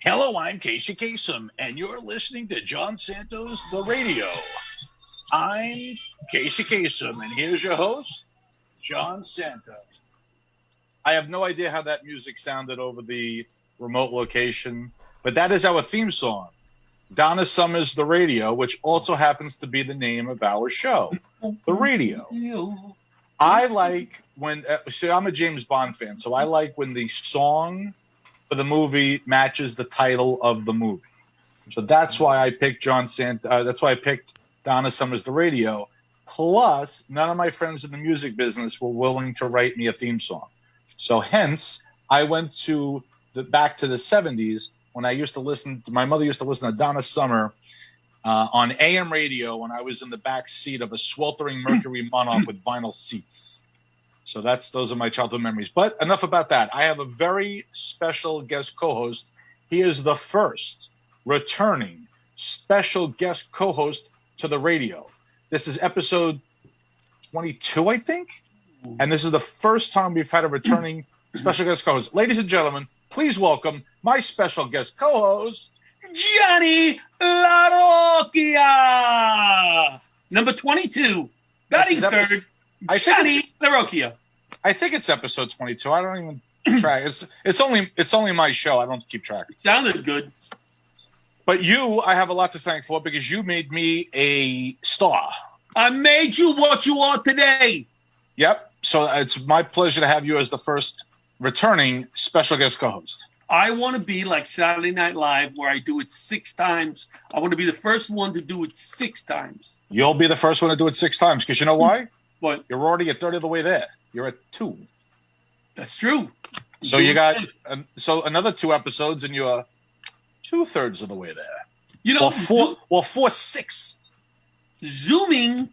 Hello, I'm Casey Kasem, and you're listening to John Santo's The Radio. I'm Casey Kasem, and here's your host, John Santo. I have no idea how that music sounded over the remote location, but that is our theme song, Donna Summer's The Radio, which also happens to be the name of our show, The Radio. I like when, see, I'm a James Bond fan, so I like when the song for the movie matches the title of the movie. So that's why I picked that's why I picked Donna Summer's The Radio. Plus, none of my friends in the music business were willing to write me a theme song. So hence, I went back to the 70s when my mother used to listen to Donna Summer on AM radio when I was in the back seat of a sweltering Mercury Monarch with vinyl seats. So those are my childhood memories. But enough about that. I have a very special guest co-host. He is the first returning special guest co-host to the radio. This is episode 22, I think. And this is the first time we've had a returning special guest co-host. Ladies and gentlemen, please welcome my special guest co-host, Johnny Larocchia. Number 22. Batting third. Johnny Larocchia. I think it's episode 22. I don't even track. It's only my show. I don't keep track. It sounded good. But I have a lot to thank for because you made me a star. I made you what you are today. Yep. So it's my pleasure to have you as the first returning special guest co-host. I want to be like Saturday Night Live where I do it 6 times. I want to be the first one to do it 6 times. You'll be the first one to do it 6 times because you know why? What? You're already a third of the way there. You're at 2. That's true. So you got another 2 episodes and you're 2/3 of the way there. You know, or 4/6. Zooming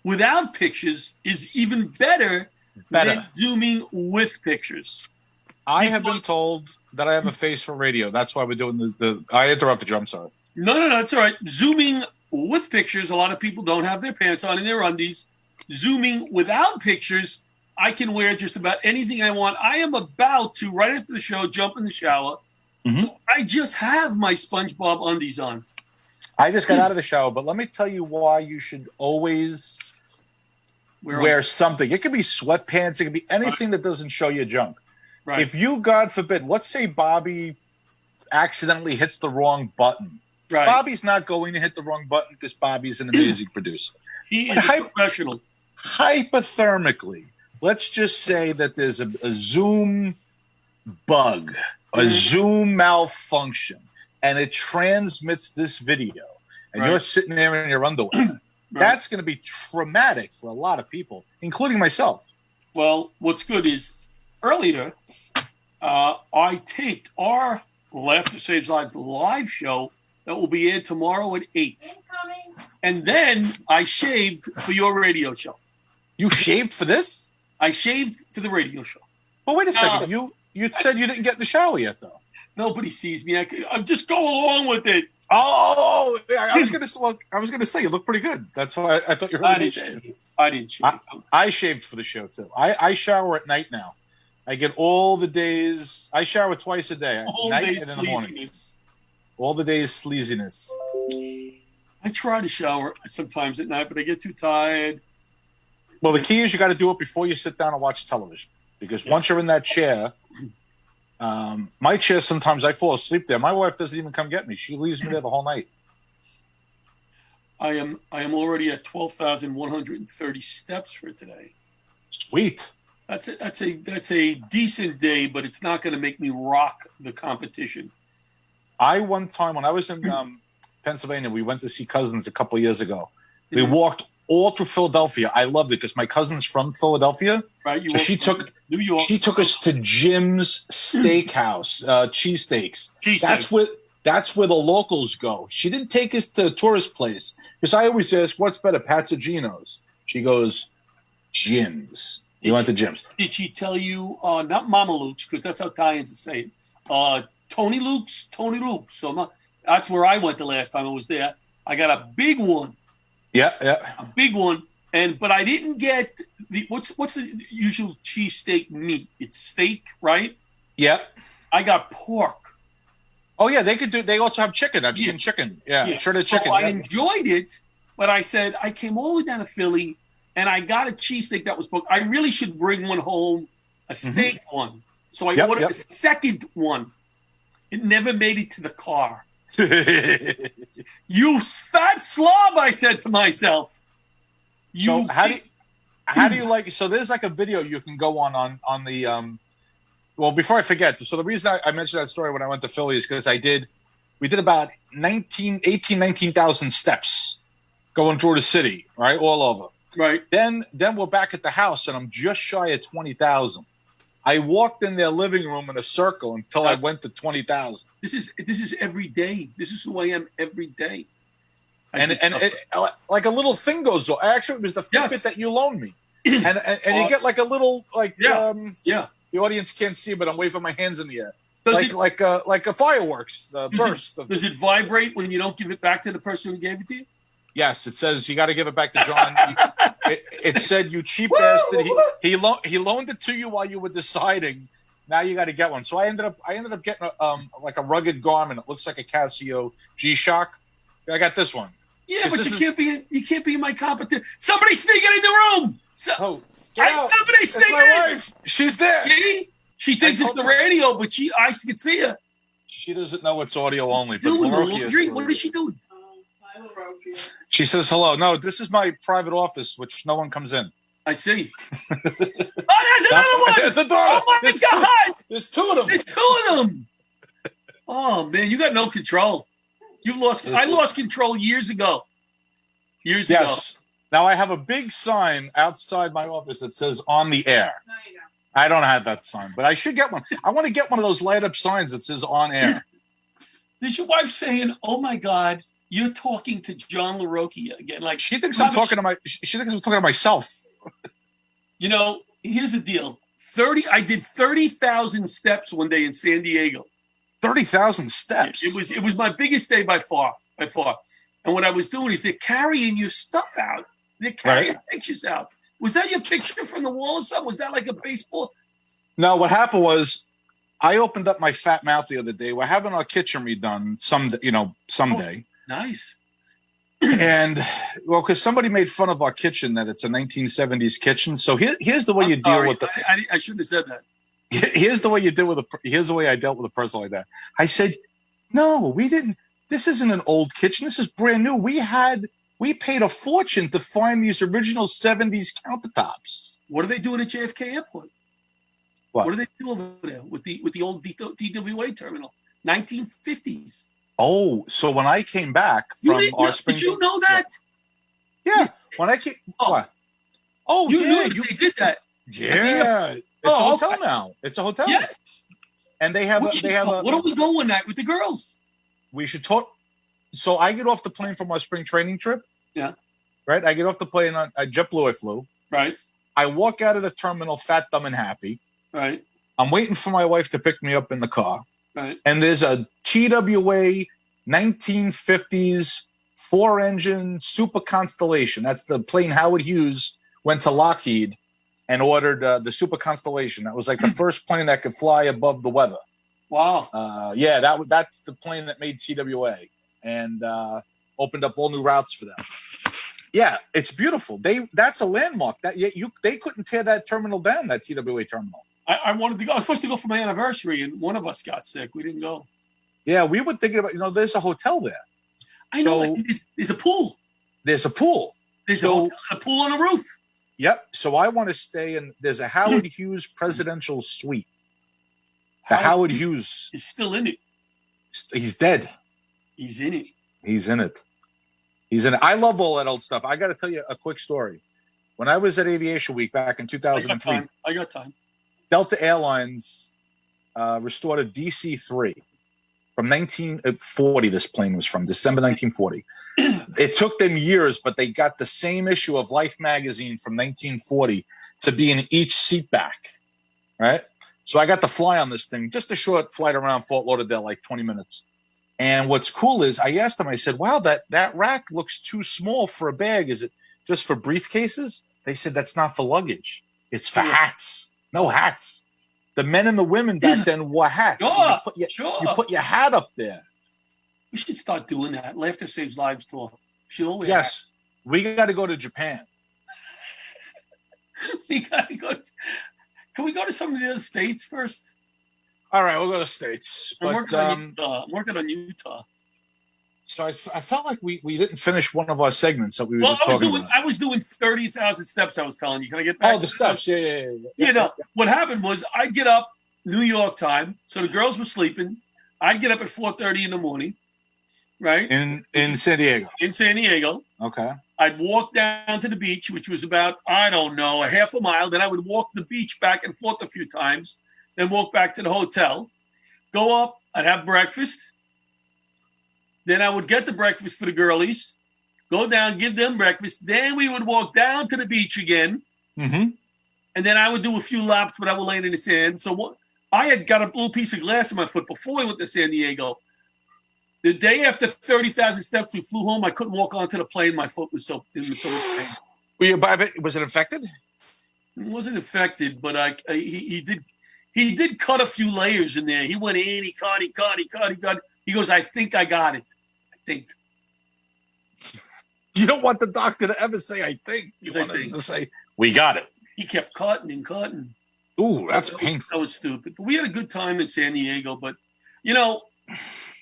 without pictures is even better than zooming with pictures. I have been told that I have a face for radio. That's why we're doing I interrupted you. I'm sorry. No, it's all right. Zooming with pictures, a lot of people don't have their pants on in their undies. Zooming without pictures, I can wear just about anything I want. I am about to, right after the show, jump in the shower. Mm-hmm. So I just have my SpongeBob undies on. I just got out of the shower, but let me tell you why you should always wear something. It could be sweatpants. It could be anything that doesn't show your junk. Right. If you, God forbid, let's say Bobby accidentally hits the wrong button. Right. Bobby's not going to hit the wrong button because Bobby's an amazing producer. He is a professional. Hypothermically, let's just say that there's a Zoom bug, a Zoom malfunction, and it transmits this video, and you're sitting there in your underwear. That's going to be traumatic for a lot of people, including myself. Well, what's good is earlier, I taped our Laughter Saves Lives live show that will be aired tomorrow at 8. And then I shaved for your radio show. You shaved for this? I shaved for the radio show. Well, wait a second. You said you didn't get in the shower yet, though. Nobody sees me. I'm just going along with it. Oh, I was gonna say you look pretty good. That's why I thought you were. I didn't shave. I shaved for the show too. I shower at night now. I get all the days. I shower twice a day, night and in the morning. All the days sleaziness. I try to shower sometimes at night, but I get too tired. Well, the key is you got to do it before you sit down and watch television, because once you're in that chair. My chair, sometimes I fall asleep there. My wife doesn't even come get me. She leaves me there the whole night. I am already at 12,130 steps for today. Sweet. That's a decent day, but it's not going to make me rock the competition. One time when I was in Pennsylvania, we went to see cousins a couple of years ago. We walked all through Philadelphia. I loved it because my cousin's from Philadelphia. Right. So she took us to Jim's Steakhouse, cheesesteaks. That's where the locals go. She didn't take us to a tourist place because I always ask, "What's better, Pat's or Geno's?" She goes, "Jim's." We went to Jim's. Did she tell you not Mama Luke's, because that's how Italians say it? Tony Luke's. So that's where I went the last time I was there. I got a big one. Yeah. A big one. But I didn't get what's the usual cheesesteak meat? It's steak, right? Yeah. I got pork. Oh yeah, they could do. They also have chicken. I've seen chicken. Yeah, shredded So chicken. I Yeah. enjoyed it, but I said I came all the way down to Philly and I got a cheesesteak that was booked. I really should bring one home, a steak one. So I ordered a second one. It never made it to the car. You fat slob, I said to myself. So how do you like? So there's like a video you can go on the. Well, before I forget, so the reason I mentioned that story when I went to Philly is because we did about 19,000 steps going through the city, right, all over. Right. Then we're back at the house, and I'm just shy of 20,000. I walked in their living room in a circle until I went to 20,000. This is every day. This is who I am every day. Like a little thing goes on. Actually, it was the Fitbit that you loaned me, and you get like a little The audience can't see, but I'm waving my hands in the air, like a fireworks burst. Does it vibrate when you don't give it back to the person who gave it to you? Yes, it says you got to give it back to John. It said you cheap bastard. He loaned it to you while you were deciding. Now you got to get one. So I ended up getting like a rugged Garmin. It looks like a Casio G-Shock. I got this one. Yeah, but you can't be in my competition. Somebody sneaking in the room. Somebody sneaking in. She's there. See? She thinks it's the radio, but I can see her. She doesn't know it's audio only. But doing laundry? What is she doing? She says hello. No, this is my private office, which no one comes in. I see. Oh, there's another one. There's a daughter. Oh my God! There's two of them. There's two of them. Oh man, you got no control. I lost control years ago. Years ago. Now I have a big sign outside my office that says "On the Air." No, you don't. I don't have that sign, but I should get one. I want to get one of those light up signs that says "On Air." Is your wife saying, "Oh my God, you're talking to John Larocchia again"? Like she thinks I'm talking to She thinks I'm talking to myself. You know, here's the deal. I did 30,000 steps one day in San Diego. 30,000 steps. It was my biggest day by far. And what I was doing is they're carrying your stuff out. They're carrying pictures out. Was that your picture from the wall or something? Was that like a baseball? No, what happened was I opened up my fat mouth the other day. We're having our kitchen redone someday. Oh, nice. And well, because somebody made fun of our kitchen that it's a 1970s kitchen. So here's the way you deal with I shouldn't have said that. Here's the way you deal with here's the way I dealt with a person like that. I said, no, we didn't. This isn't an old kitchen. This is brand new. We paid a fortune to find these original 70s countertops. What are they doing at JFK Airport? What do they do over there with the old TWA terminal? 1950s. Oh, so when I came back from our spring, did you know that? Yeah, when I came. What? Oh, you knew they did that. Yeah, it's a hotel now. It's a hotel. Yes, and they have. What do we go one night with the girls? We should talk. So I get off the plane from our spring training trip. Yeah. Right. I get off the plane on JetBlue. I flew. Right. I walk out of the terminal, fat, dumb, and happy. Right. I'm waiting for my wife to pick me up in the car. Right. And there's a TWA 1950s 4-engine Super Constellation. That's the plane Howard Hughes went to Lockheed and ordered the Super Constellation. That was like the first plane that could fly above the weather. Wow. That's the plane that made TWA and opened up all new routes for them. Yeah, it's beautiful. That's a landmark. They couldn't tear that terminal down, that TWA terminal. I wanted to go. I was supposed to go for my anniversary, and one of us got sick. We didn't go. Yeah, we were thinking about, there's a hotel there. I know. There's a pool. There's a pool. There's a pool on the roof. Yep. So I want to stay in. There's a Howard Hughes presidential suite. Howard Hughes is still in it. He's dead. He's in it. He's in it. I love all that old stuff. I got to tell you a quick story. When I was at Aviation Week back in 2003, I got time. Delta Airlines restored a DC-3 from 1940. This plane was from December 1940. It took them years, but they got the same issue of Life magazine from 1940 to be in each seat back, right? So I got to fly on this thing, just a short flight around Fort Lauderdale, like 20 minutes. And what's cool is I asked them, I said, wow, that rack looks too small for a bag. Is it just for briefcases? They said, that's not for luggage. It's for hats. No hats. the men and the women back then wore hats. Sure, You put your hat up there. We should start doing that. Laughter Saves Lives tour. Should always. Yes, we got to go to Japan. We got to go. Can we go to some of the other states first? All right, we'll go to states. I'm But working on Utah. So I felt like we didn't finish one of our segments that we were just talking about. I was doing 30,000 steps. I was telling you. Can I get back? Oh, the steps. Yeah. You know, what happened was I'd get up New York time, so the girls were sleeping. I'd get up at 4:30 in the morning, right? In San Diego. In San Diego. Okay. I'd walk down to the beach, which was about, I don't know, a half a mile. Then I would walk the beach back and forth a few times, then walk back to the hotel, go up, I'd have breakfast. Then I would get the breakfast for the girlies, go down, give them breakfast. Then we would walk down to the beach again. Mm-hmm. And then I would do a few laps, but I would lay in the sand. So I had got a little piece of glass in my foot before I went to San Diego. The day after 30,000 steps, we flew home. I couldn't walk onto the plane. My foot was so much pain. Was it infected? It wasn't infected, but he did cut a few layers in there. He went in, he cut. He goes, I think I got it. I think. You don't want the doctor to ever say, I think. You want him to say, we got it. He kept cutting and cutting. Ooh, that's painful. That was stupid. But we had a good time in San Diego. But, you know,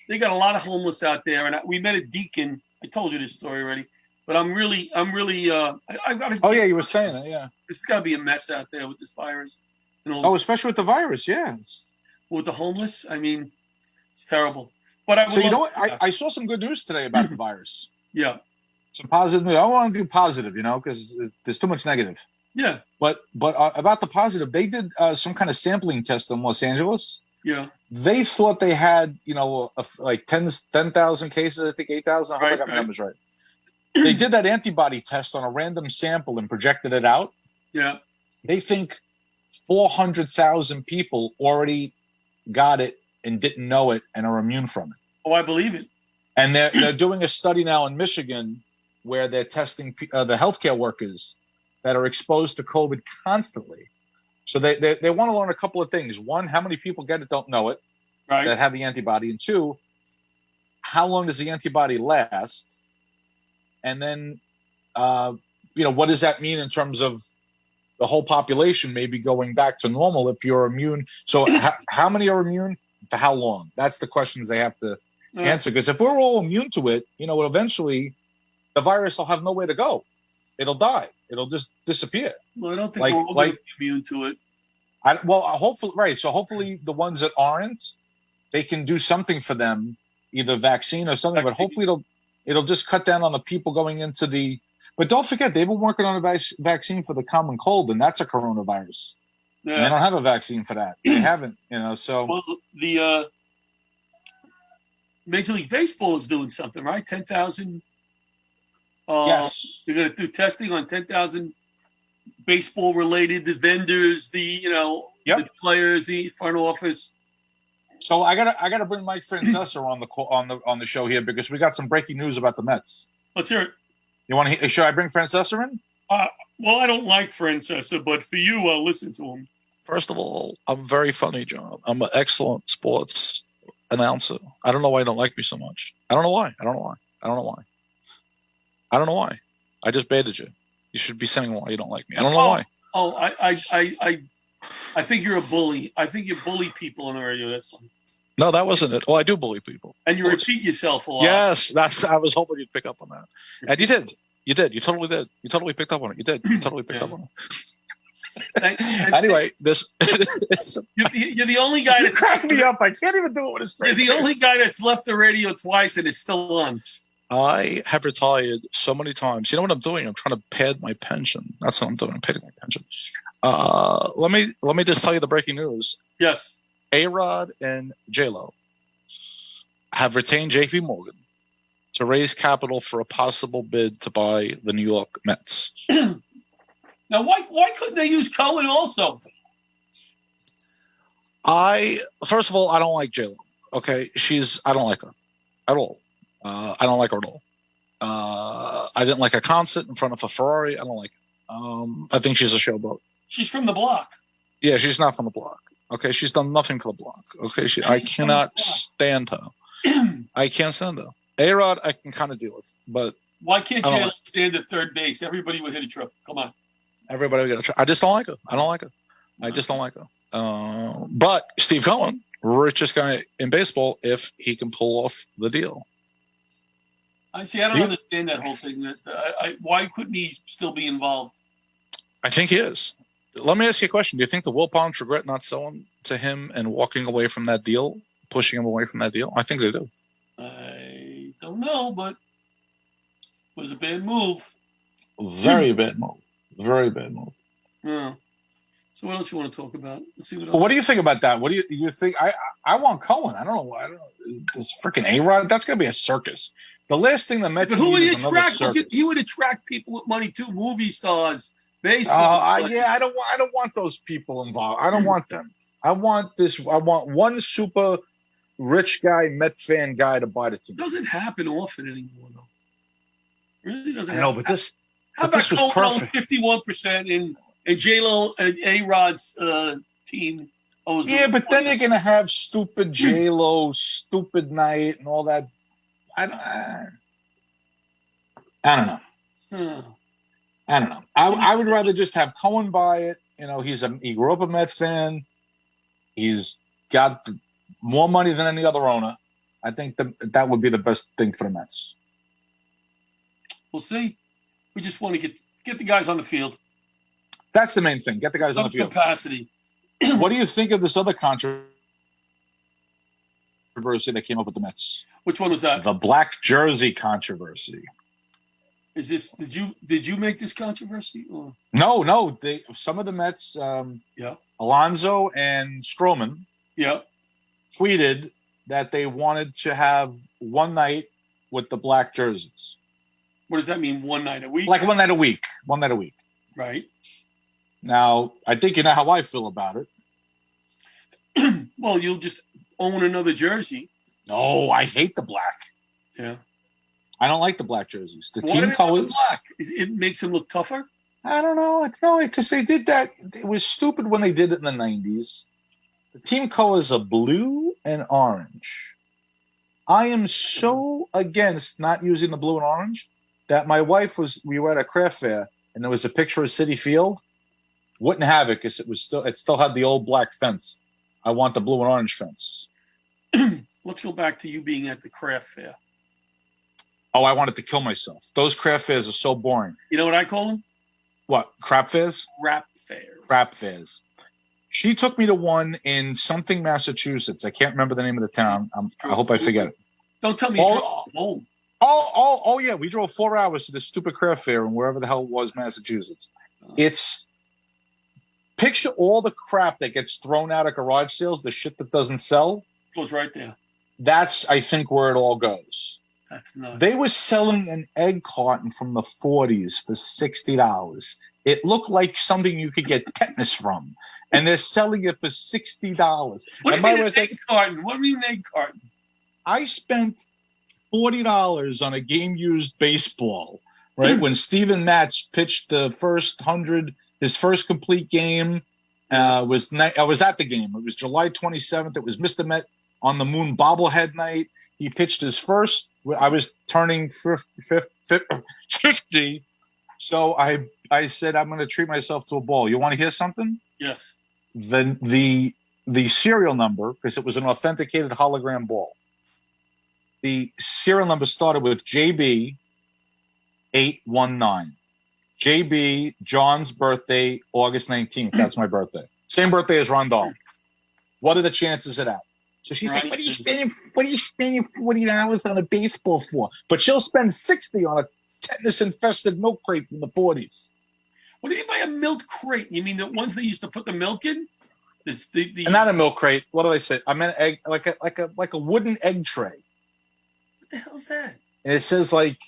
they got a lot of homeless out there. And we met a deacon. I told you this story already. But I got Oh, yeah, you were saying that, yeah. There's got to be a mess out there with this virus. Especially with the virus, yeah. With the homeless, I mean, it's terrible. But so you know what? I saw some good news today about the virus. Yeah. Some positive news. I want to do positive, because there's too much negative. Yeah. But about the positive, they did some kind of sampling test in Los Angeles. Yeah. They thought they had, like 10,000 cases, I think 8,000. I hope I got my numbers right. They did that antibody test on a random sample and projected it out. Yeah. They think 400,000 people already got it and didn't know it and are immune from it. Oh, I believe it. And they're doing a study now in Michigan where they're testing the healthcare workers that are exposed to COVID constantly. So they want to learn a couple of things. One, how many people get it, don't know it, right, that have the antibody. And two, how long does the antibody last? And then, what does that mean in terms of the whole population maybe going back to normal if you're immune? So how many are immune? For how long? That's the questions they have to answer. Because if we're all immune to it, eventually the virus will have nowhere to go. It'll die. It'll just disappear. Well, I don't think we're all going to be immune to it. Hopefully, right. So hopefully the ones that aren't, they can do something for them, either vaccine or something. But hopefully it'll just cut down on the people going into the. But don't forget, they've been working on a vaccine for the common cold, and that's a coronavirus. Yeah. And they don't have a vaccine for that. They haven't, so. Well, the Major League Baseball is doing something, right? 10,000. Yes. They're going to do testing on 10,000 baseball-related, the vendors, the players, the front office. So I gotta bring Mike Francesa on the show here because we got some breaking news about the Mets. Let's hear it. You want to? Should I bring Francesa in? Well, I don't like Francesa, but for you, I'll listen to him. First of all, I'm very funny, John. I'm an excellent sports announcer. I don't know why you don't like me so much. I don't know why. I don't know why. I just baited you. You should be saying why you don't like me. I don't know why. Oh, I think you're a bully. I think you bully people on the radio. That's fine. No, that wasn't it. Oh, I do bully people. And you repeat yourself a lot. Yes, I was hoping you'd pick up on that. And you did. You did. You totally did. You totally picked up on it. You did. You totally picked up on it. Anyway, you're the only guy that's cracked me up. I can't even do it with a straight You're the only guy that's left the radio twice and is still on. I have retired so many times. You know what I'm doing? I'm trying to pad my pension. That's what I'm doing. I'm padding my pension. Let me just tell you the breaking news. Yes. A-Rod and J-Lo have retained J.P. Morgan to raise capital for a possible bid to buy the New York Mets. Now, why couldn't they use Cohen also? First of all, I don't like J-Lo. Okay, I don't like her at all. I don't like her at all. I didn't like a concert in front of a Ferrari. I don't like it. I think she's a showboat. She's from the block. Yeah, she's not from the block. Okay, she's done nothing to the block. Okay, I cannot stand her. I can't stand her. A-Rod, I can kind of deal with, but why can't you stand at third base? Everybody would hit a triple. Come on. Everybody would get a triple. I just don't like her. I don't like her. I just don't like her. But Steve Cohen, richest guy in baseball, if he can pull off the deal. I don't understand that whole thing. Why couldn't he still be involved? I think he is. Let me ask you a question. Do you think the Wilpons regret not selling to him and walking away from that deal, pushing him away from that deal? I think they do. I don't know, but it was a bad move. Very bad move. Very bad move. Yeah. So what else you want to talk about? Let's see what else. What do you think about that? What do you think? I want Cohen. I don't know. This freaking A-Rod. That's gonna be a circus. The last thing the Mets. But who would he attract? He would attract people with money too. Movie stars, baseball. I don't want those people involved. I don't want them. I want one super rich guy, Met fan guy to buy the team. It doesn't happen often anymore, though. Really doesn't. I know, but this. How about Cohen 51% and J-Lo and A-Rod's team? Yeah, but then you're gonna have stupid J-Lo, stupid night, and all that. I don't know. I don't know. I would rather just have Cohen buy it. You know, he grew up a Met fan. He's got more money than any other owner. I think that would be the best thing for the Mets. We'll see. We just want to get the guys on the field. That's the main thing. Get the guys on the field. Capacity. What do you think of this other controversy that came up with the Mets? Which one was that? The black jersey controversy. Is this? Did you make this controversy? Or? No. Some of the Mets, Alonso and Stroman, tweeted that they wanted to have one night with the black jerseys. What does that mean? One night a week? Like one night a week. One night a week. Right. Now, I think you know how I feel about it. Well, you'll just own another jersey. No, I hate the black. Yeah. I don't like the black jerseys. The Why team colors. Black? It makes them look tougher? I don't know. It's not because they did that. It was stupid when they did it in the 90s. The team colors are blue and orange. I am so against not using the blue and orange that my wife we were at a craft fair and there was a picture of Citi Field. Wouldn't have it because it still had the old black fence. I want the blue and orange fence. Let's go back to you being at the craft fair. Oh, I wanted to kill myself. Those craft fairs are so boring. You know what I call them? What? Crap fairs? Crap fairs. Crap fairs. She took me to one in something, Massachusetts. I can't remember the name of the town. I hope I forget it. Don't tell me you drove home. Oh, yeah. We drove 4 hours to this stupid craft fair in wherever the hell it was, Massachusetts. It's picture all the crap that gets thrown out at garage sales, the shit that doesn't sell. Goes right there. That's, I think, where it all goes. That's nuts. They were selling an egg carton from the 40s for $60. It looked like something you could get tetanus from. And they're selling it for $60. What do you mean an egg carton? What do you mean an egg carton? I spent $40 on a game-used baseball, right? When Steven Matz pitched the first 100, his first complete game, I was at the game. It was July 27th. It was Mr. Met on the Moon bobblehead night. He pitched his first. I was turning 50. So I said, I'm going to treat myself to a ball. You want to hear something? Yes. The serial number, because it was an authenticated hologram ball. The serial number started with JB 819. JB, John's birthday, August 19th. That's my birthday. Same birthday as Rondell. What are the chances of that? So she's like, what are you spending $40 on a baseball for? But she'll spend $60 on a tetanus-infested milk crate from the 40s. What do you buy a milk crate? You mean the ones they used to put the milk in? Not a milk crate. What do they say? I meant egg, like a wooden egg tray. What the hell's that? And it says like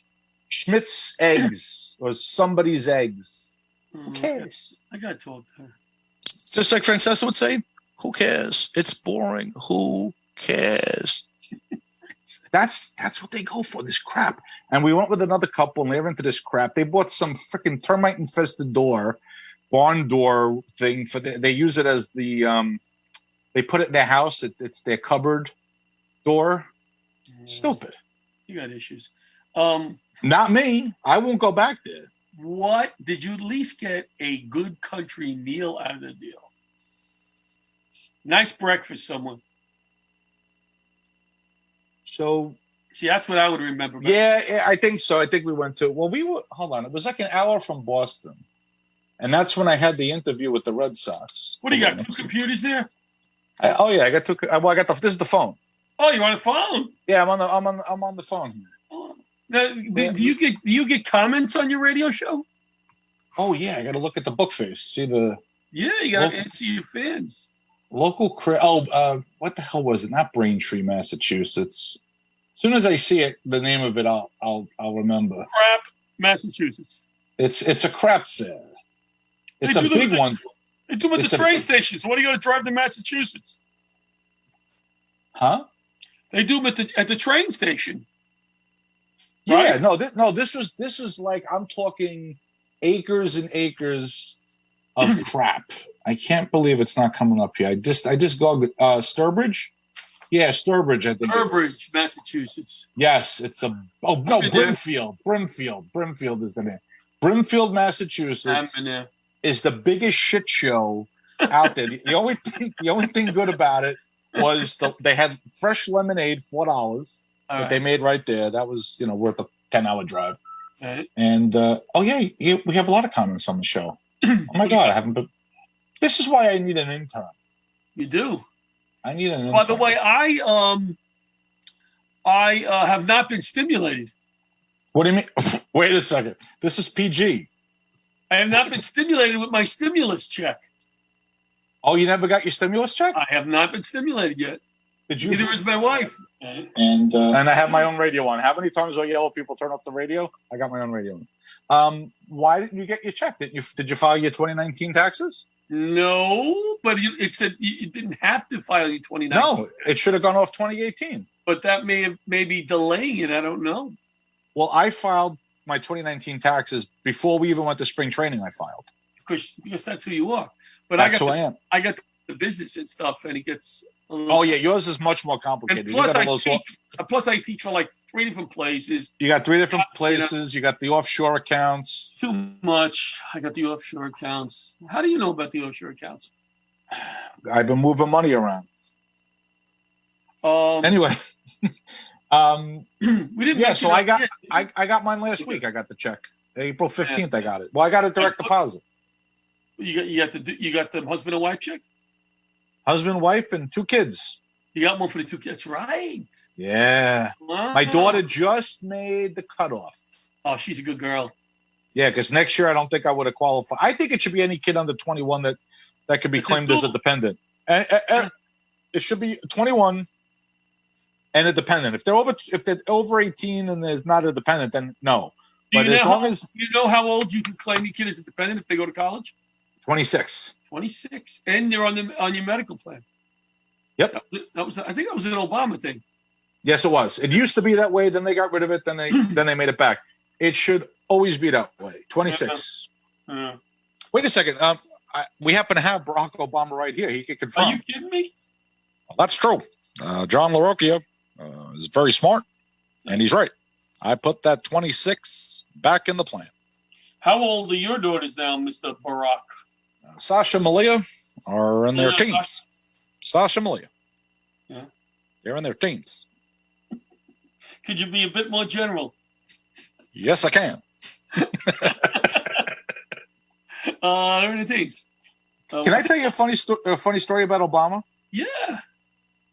Schmidt's eggs or somebody's eggs. Who cares? I gotta talk to her. Just like Francesca would say, who cares? It's boring. Who cares? That's what they go for, this crap. And we went with another couple and they were into this crap. They bought some freaking termite-infested barn door thing. They use it as the They put it in their house. It's their cupboard door. Stupid. You got issues. Not me. I won't go back there. What did you at least get a good country meal out of the deal? Nice breakfast, someone. So, see, that's what I would remember. Yeah, I think so. I think we went to. Well, hold on. It was like an hour from Boston, and that's when I had the interview with the Red Sox. What do you got? Two computers there? I got two. Well, I got this is the phone. Oh, you're on the phone. Yeah, I'm on the phone here. Oh. Now, do you get comments on your radio show? Oh yeah, I got to look at the book face. See the. Yeah, you got to answer your fans. Local what the hell was it? Not Braintree, Massachusetts. As soon as I see it, the name of it, I'll remember. Crap, Massachusetts. It's a crap fair. It's a big one. They do them at the train station. So what are you going to drive to Massachusetts? Huh? They do them at the train station. Right? Yeah, this is like I'm talking acres and acres of crap. I can't believe it's not coming up here. I just googled Sturbridge. Yeah, Sturbridge. I think Sturbridge, Massachusetts. Yes, it's a. Oh no, Brimfield. Brimfield is the name. Brimfield, Massachusetts is the biggest shit show out there. The only thing good about it was they had fresh lemonade, $4 that they made right there. That was worth a 10-hour drive. Right. And we have a lot of comments on the show. Oh my god, I haven't been. This is why I need an intern. You do. I need an intern. By the way, I have not been stimulated. What do you mean? Wait a second. This is PG. I have not been stimulated with my stimulus check. Oh, you never got your stimulus check? I have not been stimulated yet. Did you? Neither is my wife. And I have my own radio on. How many times do I yell at people turn off the radio? I got my own radio on. Why didn't you get your check? Did you file your 2019 taxes? No, but it said you didn't have to file your 2019. No, it should have gone off 2018. But that may be delaying it. I don't know. Well, I filed my 2019 taxes before we even went to spring training. I filed because that's who you are. But that's who I am. I got the business and stuff, and it gets. Oh yeah, yours is much more complicated. And plus, I teach for like 3 different places. You got 3 different places. You got the offshore accounts. Too much. I got the offshore accounts. How do you know about the offshore accounts? I've been moving money around. Anyway, we didn't. Yeah, so I got mine last week. I got the check. April 15th. I got it. Well, I got a direct deposit. You got the husband and wife check. Husband, wife, and 2 kids. You got one for the 2 kids, right? Yeah. Wow. My daughter just made the cutoff. Oh, she's a good girl. Yeah, because next year I don't think I would have qualified. I think it should be any kid under 21 that could be claimed as a dependent. And it should be 21 and a dependent. If they're over 18 and there's not a dependent, then no. But as long as you know how old you can claim your kid as a dependent if they go to college. 26. 26, and you're on your medical plan. Yep. I think that was an Obama thing. Yes, it was. It used to be that way. Then they got rid of it. Then they made it back. It should always be that way. 26. Wait a second. We happen to have Barack Obama right here. He could confirm. Are you kidding me? Well, that's true. John Larocchia is very smart, and he's right. I put that 26 back in the plan. How old are your daughters now, Mr. Barack? Sasha and Malia are in their teens. Sasha and Malia. Yeah. They're in their teens. Could you be a bit more general? Yes, I can. They're in the teens. Can I tell you a funny story about Obama? Yeah.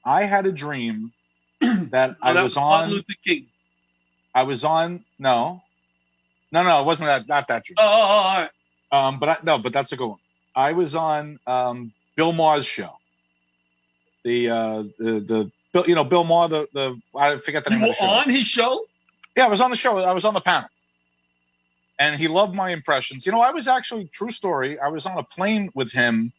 I had a dream that I was on. Martin Luther King. I was on. No, it wasn't that. Not that dream. Oh, all right. But that's a good one. I was on Bill Maher's show. The Bill Maher, the I forget the name of the show. You were on his show? Yeah, I was on the show. I was on the panel. And he loved my impressions. I was actually, true story, I was on a plane with him.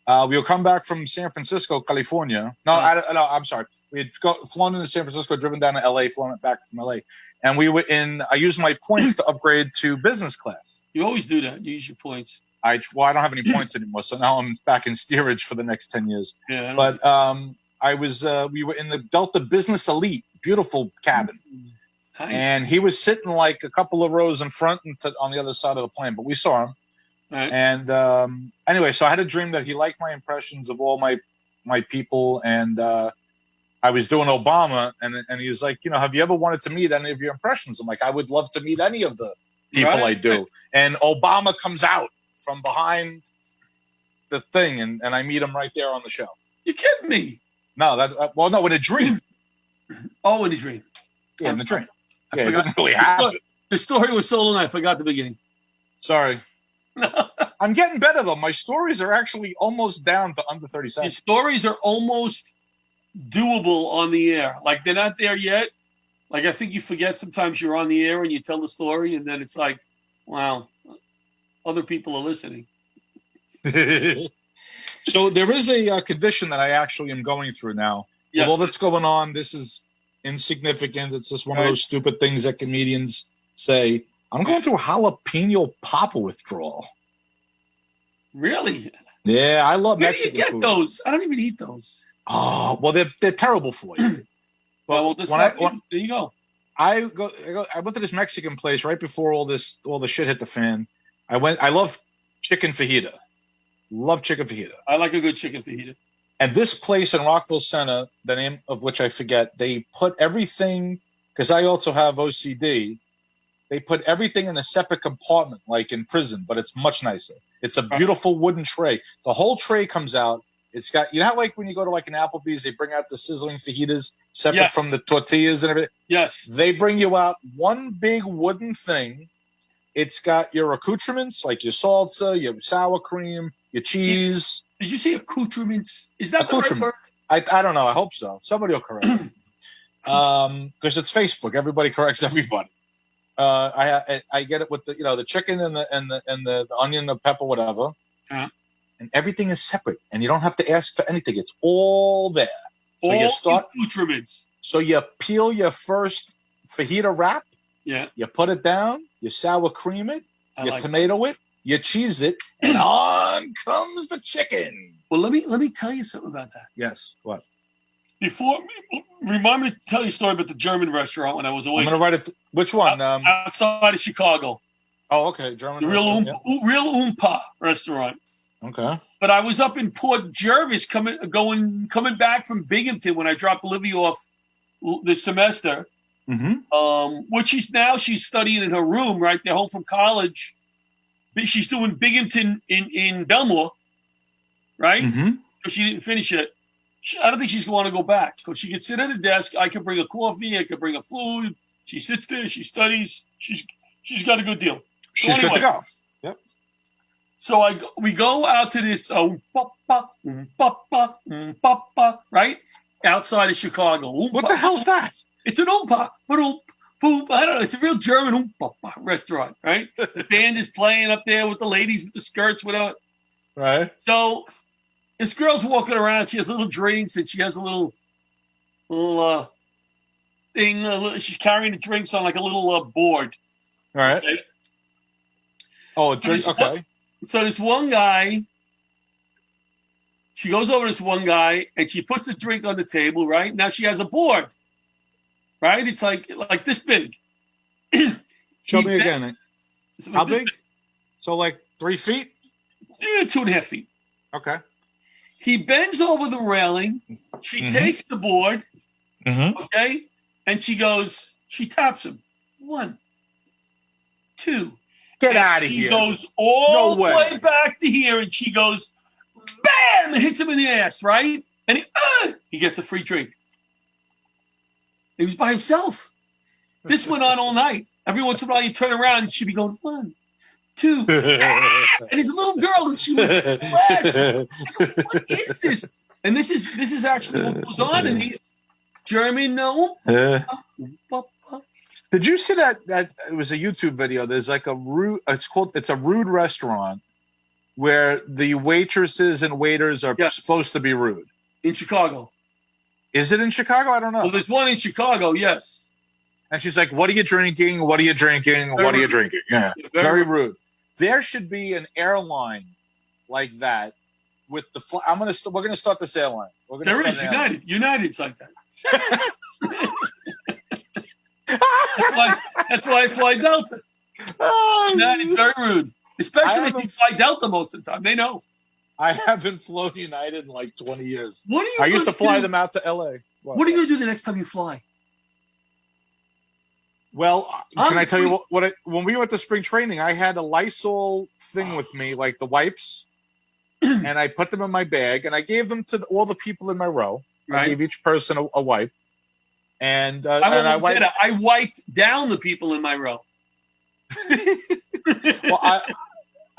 We were coming back from San Francisco, California. No, I'm sorry. We had flown into San Francisco, driven down to L.A., flown back from L.A. And we were I used my points to upgrade to business class. You always do that. You use your points. I don't have any points anymore, so now I'm back in steerage for the next 10 years. Yeah, But we were in the Delta Business Elite, beautiful cabin. nice. And he was sitting like a couple of rows in front and on the other side of the plane, but we saw him. Right. And anyway, so I had a dream that he liked my impressions of all my people, and I was doing Obama, and he was like, have you ever wanted to meet any of your impressions? I'm like, I would love to meet any of the people I do. And Obama comes out from behind the thing, and I meet him right there on the show. You kidding me? No, no, in a dream. Oh, in a dream. Yeah, in the dream. I It forgot. didn't really happen. The story was so long, I forgot the beginning. Sorry. I'm getting better, though. My stories are actually almost down to under 30 Your seconds. stories are almost doable on the air. Like, they're not there yet. Like, I think you forget sometimes you're on the air and you tell the story, and then it's like, wow, other people are listening. So there is a condition that I actually am going through now. Yes. With all that's going on, this is insignificant. It's just one of those stupid things that comedians say. I'm going through a jalapeno popper withdrawal. Really? Yeah, I love Where Mexican do you get food. those? I don't even eat those. Oh, well, they're terrible for you. Well, there you go. I went to this Mexican place right before all the shit hit the fan. I love chicken fajita. Love chicken fajita. I like a good chicken fajita. And this place in Rockville Center, the name of which I forget, they put everything, because I also have OCD, they put everything in a separate compartment, like in prison, but it's much nicer. It's a beautiful wooden tray. The whole tray comes out. It's got, how like when you go to like an Applebee's, they bring out the sizzling fajitas separate from the tortillas and everything? Yes. They bring you out one big wooden thing. It's got your accoutrements, like your salsa, your sour cream, your cheese. Did you say accoutrements? Is that the right word? I don't know. I hope so. Somebody will correct me. Because it's Facebook. Everybody corrects everybody. I get it with the chicken and the onion, the pepper, whatever. And everything is separate, and you don't have to ask for anything. It's all there. So all you start accoutrements. So you peel your first fajita wrap. Yeah. You put it down. You sour cream it. You tomato it. You cheese it, and on comes the chicken. Well, let me tell you something about that. Yes. What? Remind me to tell you a story about the German restaurant when I was away. I'm going to write it. Which one? Outside of Chicago. Oh, okay. German. The real Oompa restaurant. Okay. But I was up in Port Jervis coming back from Binghamton when I dropped Olivia off this semester. Mm-hmm. Which she's studying in her room right there, home from college. She's doing Binghamton in Belmore, right? Mm-hmm. So she didn't finish it. I don't think she's going to go back. So she could sit at a desk. I could bring a coffee. I could bring a food. She sits there. She studies. She's got a good deal. She's good to go. Yep. So we go out to this right outside of Chicago. What the hell's that? It's an oompa. I don't know. It's a real German restaurant, right? The band is playing up there with the ladies with the skirts, whatever. Right. So this girl's walking around. She has little drinks and she has a little thing. She's carrying the drinks on like a little board. All right. Okay? Oh, a drink. Okay. So this one guy, she goes over to this one guy and she puts the drink on the table, right? Now she has a board. Right? It's like this big. Show me again. How big? So like 3 feet? Yeah, 2.5 feet. Okay. He bends over the railing. She takes the board. Mm-hmm. Okay. And she taps him. 1, 2. Get out of here. here. She goes all the way back to here and she goes, bam! And hits him in the ass, right? And he gets a free drink. He was by himself. This went on all night. Every once in a while, you turn around and she'd be going 1, 2, and he's a little girl, and she was blessed. What is this? And this is actually what goes on in these German. Did you see that it was a YouTube video? There's like it's a rude restaurant where the waitresses and waiters are supposed to be rude. In Chicago. Is it in Chicago? I don't know. Well, there's one in Chicago, yes. And she's like, what are you drinking? What are you drinking? What are you drinking? Yeah. Very rude. There should be an airline like that with the. We're gonna start this airline. There is United. United's like that. That's why I fly Delta. United's very rude, especially if you fly Delta most of the time. They know. I haven't flown United in like 20 years. What are you? I used to fly them out to LA. What are you going to do the next time you fly? Well, can I tell you when we went to spring training, I had a Lysol thing with me, like the wipes, and I put them in my bag, and I gave them to all the people in my row. Right. I gave each person a wipe, and I wiped down the people in my row. Well,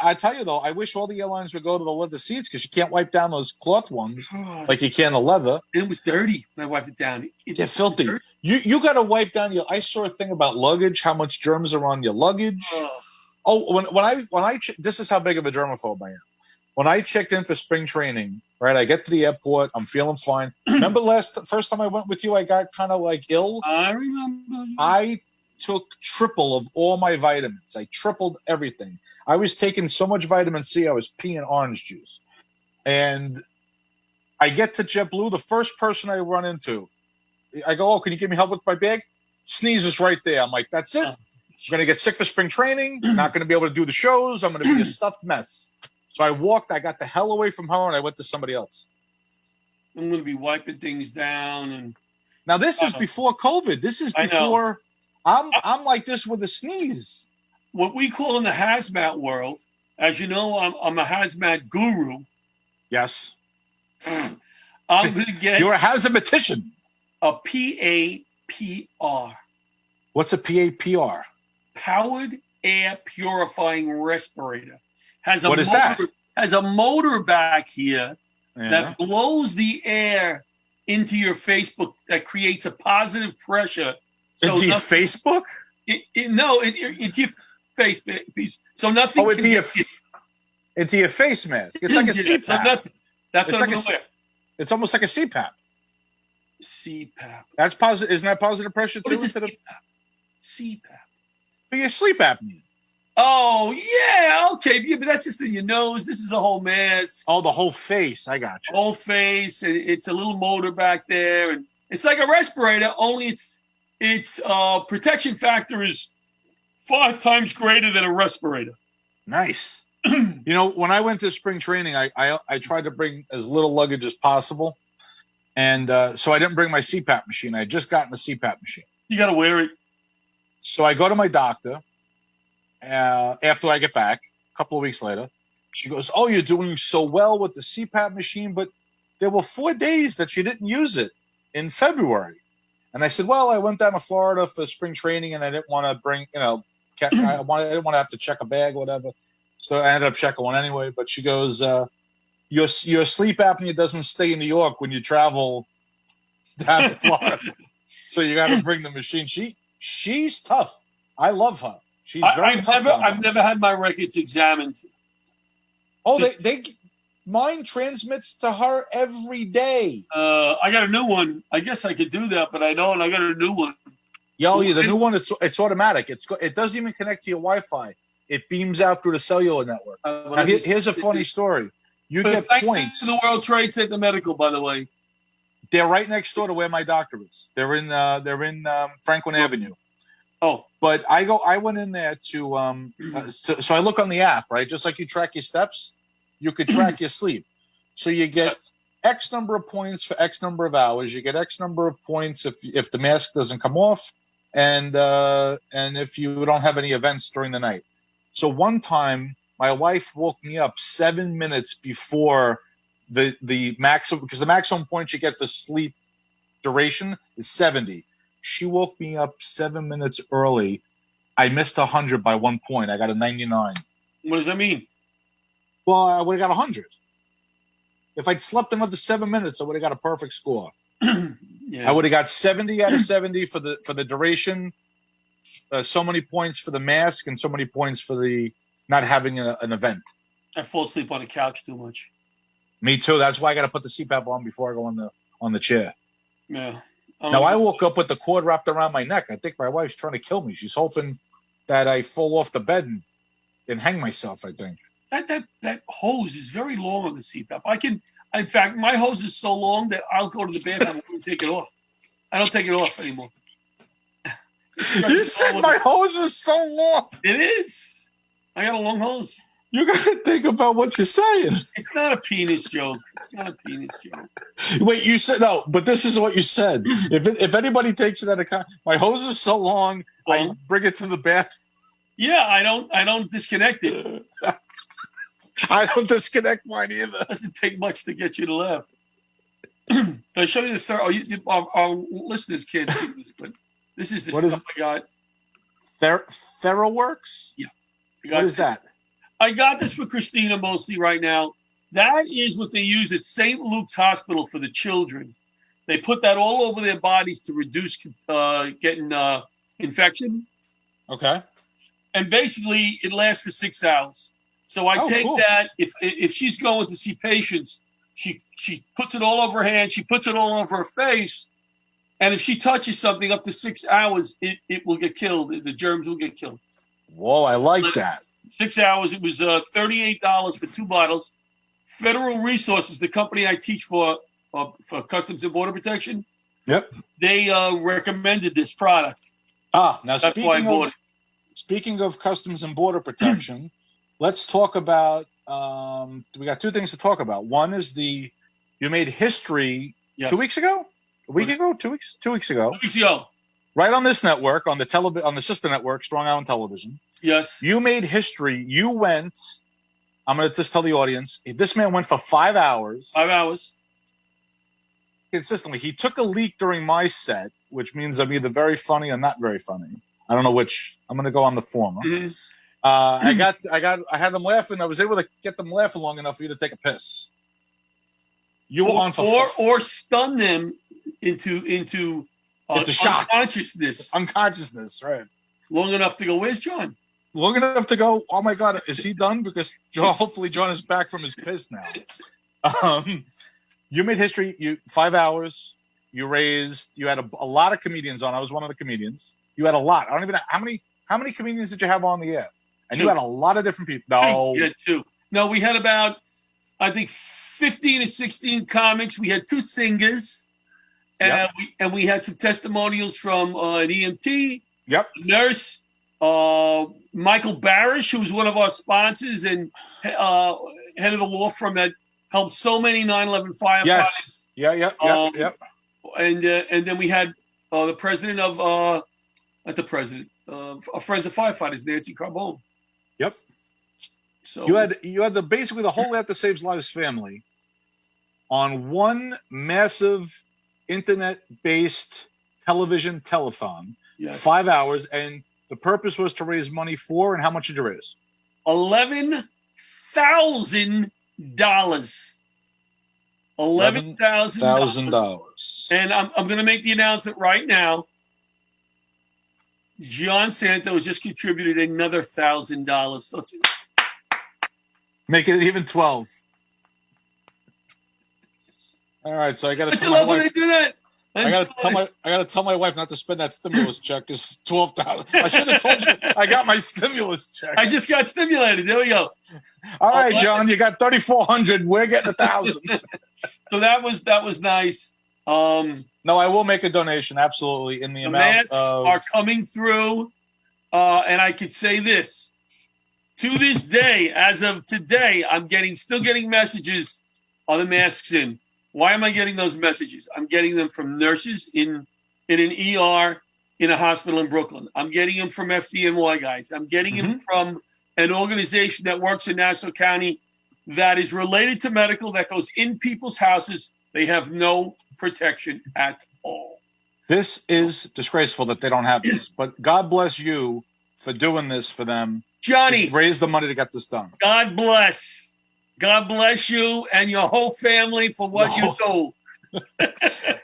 I tell you though, I wish all the airlines would go to the leather seats because you can't wipe down those cloth ones like you can the leather. And it was dirty when I wiped it down. They're filthy. Dirty. You got to wipe down your. I saw a thing about luggage, how much germs are on your luggage. When I this is how big of a germaphobe I am. When I checked in for spring training, right? I get to the airport, I'm feeling fine. Remember first time I went with you, I got kind of like ill. I remember. I took triple of all my vitamins. I tripled everything. I was taking so much vitamin C, I was peeing orange juice. And I get to JetBlue, the first person I run into, I go, "Oh, can you give me help with my bag?" Sneezes right there. I'm like, that's it. I'm going to get sick for spring training. Not going to be able to do the shows. I'm going to be a stuffed mess. So I got the hell away from her, and I went to somebody else. I'm going to be wiping things down. And now this is before COVID. This is before I'm like this with a sneeze. What we call in the hazmat world, as you know, I'm a hazmat guru. Yes. I'm going to get... You're a hazmatician. A PAPR. What's a PAPR? Powered Air Purifying Respirator. What is that? Has a motor back here that blows the air into your Facebook that creates a positive pressure. So into your Facebook? No, into your face piece. So nothing. Oh, into your face mask. It's like a CPAP. So that's what I'm going to wear. It's almost like a CPAP. CPAP. That's positive. Isn't that positive pressure too? CPAP. For your sleep apnea. Oh yeah, okay, yeah, but that's just in your nose. This is a whole mask. Oh, the whole face. I got you. Whole face, and it's a little motor back there, and it's like a respirator. Only its protection factor is 5 times greater than a respirator. Nice. You know, when I went to spring training, I tried to bring as little luggage as possible. And so I didn't bring my CPAP machine. I had just gotten the CPAP machine. You got to wear it. So I go to my doctor after I get back, a couple of weeks later. She goes, "Oh, you're doing so well with the CPAP machine, but there were 4 days that you didn't use it in February." And I said, "Well, I went down to Florida for spring training, and I didn't want to bring, I didn't want to have to check a bag or whatever. So I ended up checking one anyway." But she goes, Your sleep apnea doesn't stay in New York when you travel down to Florida, so you got to bring the machine. She's tough. I love her. She's very tough. I've never had my records examined. Oh, mine transmits to her every day. I got a new one. I guess I could do that, but I don't. I got a new one. The new one. It's automatic. It doesn't even connect to your Wi-Fi. It beams out through the cellular network. Now, here's a funny story. You get points. To the World Trade Center Medical, by the way. They're right next door to where my doctor is. They're in Franklin Avenue. Oh, but I went in there to so I look on the app, right? Just like you track your steps, you could track your sleep. So you get X number of points for X number of hours. You get X number of points if the mask doesn't come off, and if you don't have any events during the night. So one time, my wife woke me up 7 minutes before the maximum, because the maximum points you get for sleep duration is 70. She woke me up 7 minutes early. I missed 100 by 1 point. I got a 99. What does that mean? Well, I would have got 100. If I'd slept another 7 minutes, I would have got a perfect score. Yeah. I would have got 70 out of 70 for the duration, so many points for the mask, and so many points for the not having an event. I fall asleep on the couch too much. Me too. That's why I got to put the CPAP on before I go on the chair. Yeah. Now, I woke up with the cord wrapped around my neck. I think my wife's trying to kill me. She's hoping that I fall off the bed and and hang myself, I think. That hose is very long on the CPAP. In fact, my hose is so long that I'll go to the bathroom and take it off. I don't take it off anymore. You said my hose is so long. It is. I got a long hose. You got to think about what you're saying. It's not a penis joke. It's not a penis joke. Wait, you said no, but this is what you said. If anybody takes that account, my hose is so long, I bring it to the bathroom. Yeah, I don't disconnect it. I don't disconnect mine either. It doesn't take much to get you to laugh. I'll show you the third. Our listeners can't see this, but this is the stuff I got. TheraWorks? Yeah. What is that? I got this for Christina mostly right now. That is what they use at St. Luke's Hospital for the children. They put that all over their bodies to reduce getting infection. Okay. And basically, it lasts for 6 hours. So I take that. If she's going to see patients, she puts it all over her hand. She puts it all over her face. And if she touches something up to 6 hours, it will get killed. The germs will get killed. Whoa, I like that. 6 hours. It was $38 for 2 bottles. Federal Resources, the company I teach for Customs and Border Protection. Yep. They recommended this product. Now speaking of Customs and Border Protection, let's talk about. We got 2 things to talk about. One is you made history 2 weeks ago, a week ago, 2 weeks, 2 weeks ago. 2 weeks ago. Right on this network, on the sister network, Strong Island Television. Yes. You made history. You went. I'm going to just tell the audience. This man went for 5 hours. 5 hours. Consistently. He took a leak during my set, which means I'm either very funny or not very funny. I don't know which. I'm going to go on the former. Mm-hmm. I had them laughing. I was able to get them laughing long enough for you to take a piss. You were on for or stun them into shock, unconsciousness, right? Long enough to go. Where's John? Long enough to go. Oh my God, is he done? Because hopefully John is back from his piss now. You made history. 5 hours. You had a lot of comedians on. I was one of the comedians. You had a lot. I don't even know how many comedians did you have on the air? And 2. You had a lot of different people. No, you had 2. No, we had about, I think, 15 or 16 comics. We had 2 singers, and we had some testimonials from an EMT, a nurse, Michael Barish, who's one of our sponsors and head of the law firm that helped so many 9/11 firefighters. Yes. And then we had the president of Friends of Firefighters, Nancy Carbone. Yep. So you had basically the whole After Saves Lives family on one massive internet-based television telethon. Yes. 5 hours, and the purpose was to raise money for, and how much did you raise? $11,000. $11,000. And I'm going to make the announcement right now. John Santo has just contributed another $1,000. Let's make it even 12. All right, so I got to tell my wife. When they do that. I gotta tell my wife not to spend that stimulus check. It's $12. I should have told you I got my stimulus check. I just got stimulated. There we go. All right, John, you got $3,400. We're getting $1,000. So that was nice. No, I will make a donation. Absolutely, in the amount masks are coming through, and I could say this: to this day, as of today, I'm still getting messages. Are the masks in? Why am I getting those messages? I'm getting them from nurses in an ER in a hospital in Brooklyn. I'm getting them from FDNY guys. I'm getting them from an organization that works in Nassau County that is related to medical, that goes in people's houses. They have no protection at all. This is disgraceful that they don't have this, but God bless you for doing this for them. Johnny, raise the money to get this done. God bless. God bless you and your whole family for what you do.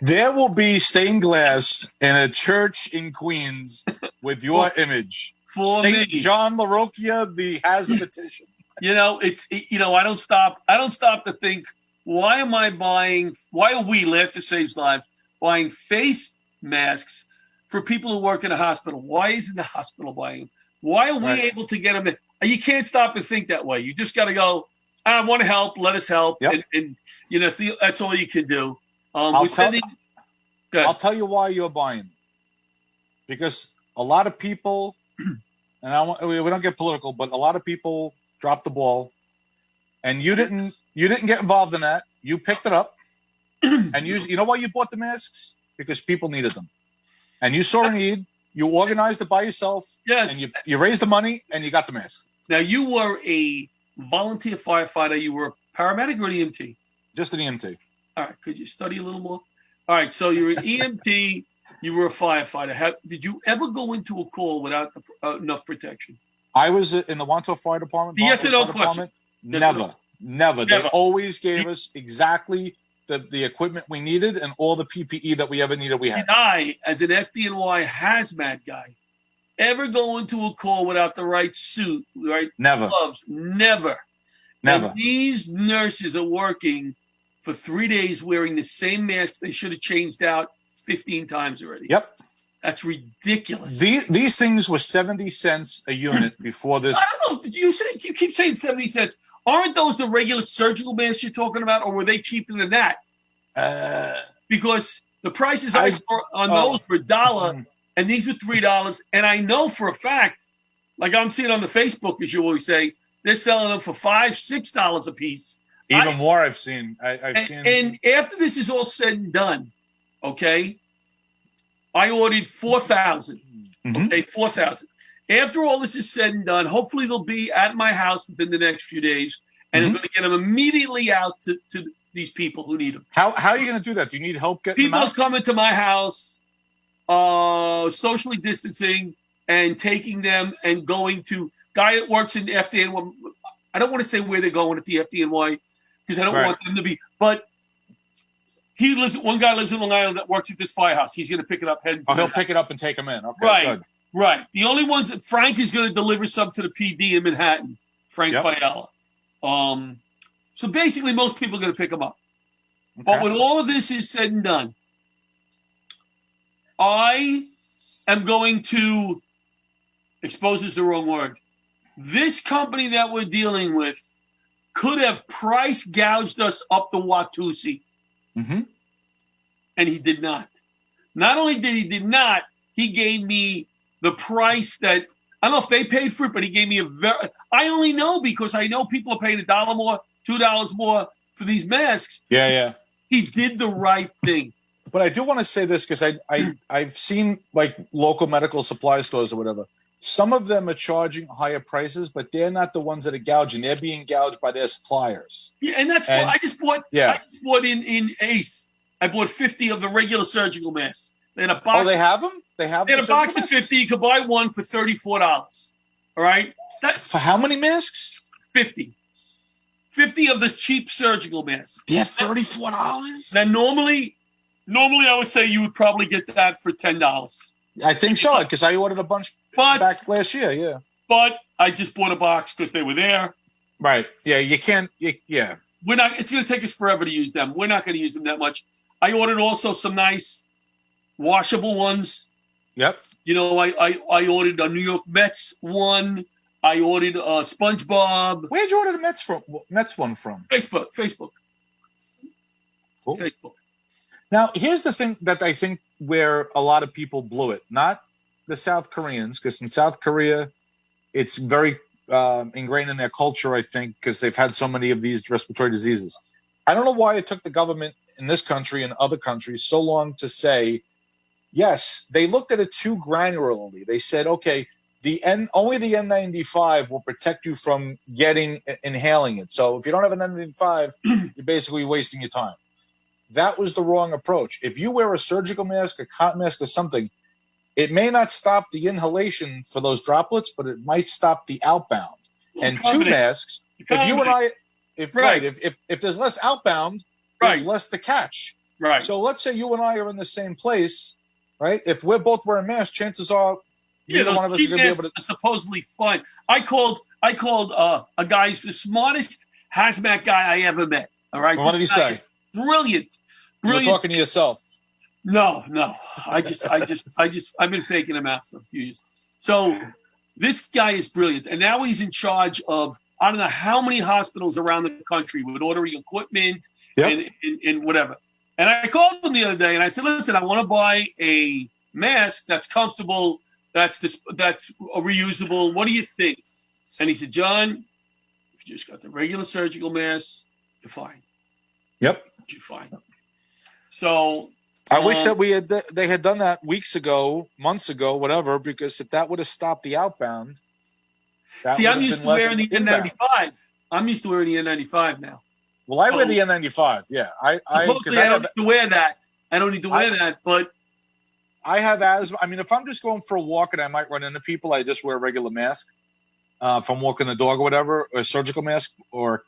There will be stained glass in a church in Queens with your image. For Saint me. John Larocchia, the Hazmatician. I don't stop to think, why are we, Laughter Saves Lives, buying face masks for people who work in a hospital? Why isn't the hospital buying them? Why are we Right. able to get them in? You can't stop and think that way. You just got to go, I want to help. Let us help. Yep. And that's all you can do. I'll tell you why you're buying. Because a lot of people, and we don't get political, but a lot of people dropped the ball, and you didn't get involved in that. You picked it up, and you know why you bought the masks? Because people needed them, and you saw a need. You organized it by yourself. Yes. And you raised the money, and you got the masks. Now, you were a volunteer firefighter. You were a paramedic or an EMT? Just an EMT. All right. Could you study a little more? All right. So you're an EMT. You were a firefighter. Did you ever go into a call without enough protection? I was in the Wanto Fire Department. Yes or no question. Never. They always gave us exactly the equipment we needed and all the PPE that we ever needed. We had. Did I, as an FDNY hazmat guy, ever go into a call without the right suit, right? Never. Gloves? Never. Never. And these nurses are working for 3 days wearing the same mask they should have changed out 15 times already. Yep. That's ridiculous. These things were 70 cents a unit before this. I don't know. You keep saying 70 cents. Aren't those the regular surgical masks you're talking about, or were they cheaper than that? Because the prices I saw on those were $1, and these were $3. And I know for a fact, like I'm seeing on the Facebook, as you always say, they're selling them for $5, $6 a piece. Even more. I've seen. I've seen. And after this is all said and done, okay, I ordered 4,000. Okay, 4,000. After all this is said and done, hopefully they'll be at my house within the next few days, and I'm going to get them immediately out to these people who need them. How are you going to do that? Do you need help getting People them are out? coming to my house, socially distancing and taking them and going to guy that works in the FDNY. I don't want to say where they're going at the FDNY because I don't want them to be, but one guy lives in Long Island that works at this firehouse. He's going to pick it up. He'll pick it up and take them in. Okay, right. Good. Right. The only ones that Frank is going to deliver some to the PD in Manhattan, Frank Fiala. So basically, most people are going to pick them up. Okay. But when all of this is said and done, I am going to expose is the wrong word. This company that we're dealing with could have price gouged us up the Watusi. And he did not. Not only did not, he gave me the price that, I don't know if they paid for it, but he gave me I only know because I know people are paying $1 more, $2 more for these masks. Yeah. He did the right thing. But I do want to say this because I've seen like local medical supply stores or whatever. Some of them are charging higher prices, but they're not the ones that are gouging. They're being gouged by their suppliers. Yeah, and that's why I just bought in Ace. I bought 50 of the regular surgical masks. In a box. Oh, they have them? They have them? In a box of 50. You could buy one for $34. All right? For how many masks? 50. 50 of the cheap surgical masks. They're $34? Now, normally I would say you would probably get that for $10. I think so, because I ordered a bunch back last year, yeah. But I just bought a box because they were there. Right. Yeah, you can't, yeah. It's going to take us forever to use them. We're not going to use them that much. I ordered also some nice washable ones. Yep. You know, I ordered a New York Mets one. I ordered a SpongeBob. Where'd you order the Mets one from? Facebook. Cool. Facebook. Now, here's the thing that I think where a lot of people blew it. Not the South Koreans, because in South Korea, it's very ingrained in their culture, I think, because they've had so many of these respiratory diseases. I don't know why it took the government in this country and other countries so long to say, yes, they looked at it too granularly. They said, okay, only the N95 will protect you from inhaling it. So if you don't have an N95, you're basically wasting your time. That was the wrong approach. If you wear a surgical mask, a cotton mask, or something, it may not stop the inhalation for those droplets, but it might stop the outbound. And two masks, if you and I, if there's less outbound, there's less to catch. Right. So let's say you and I are in the same place, right? If we're both wearing masks, chances are neither one of us is going to be able to. Supposedly fine. I called a guy who's the smartest hazmat guy I ever met. All right. What did he say? Brilliant. You're talking to yourself. No. I've been faking him out for a few years. So This guy is brilliant. And now he's in charge of, I don't know how many hospitals around the country with ordering equipment and whatever. And I called him the other day and I said, listen, I want to buy a mask that's comfortable, that's reusable. What do you think? And he said, John, if you just got the regular surgical mask, you're fine. Yep. You're fine. So I wish that they had done that weeks ago, months ago, whatever, because if that would have stopped the outbound. See, I'm used to wearing the N95. I'm used to wearing the N95 now. Well, I wear the N95. Yeah, I don't need to wear that. I don't need to wear that, but I have asthma. I mean, if I'm just going for a walk and I might run into people, I just wear a regular mask. If I'm walking the dog or whatever, or a surgical mask or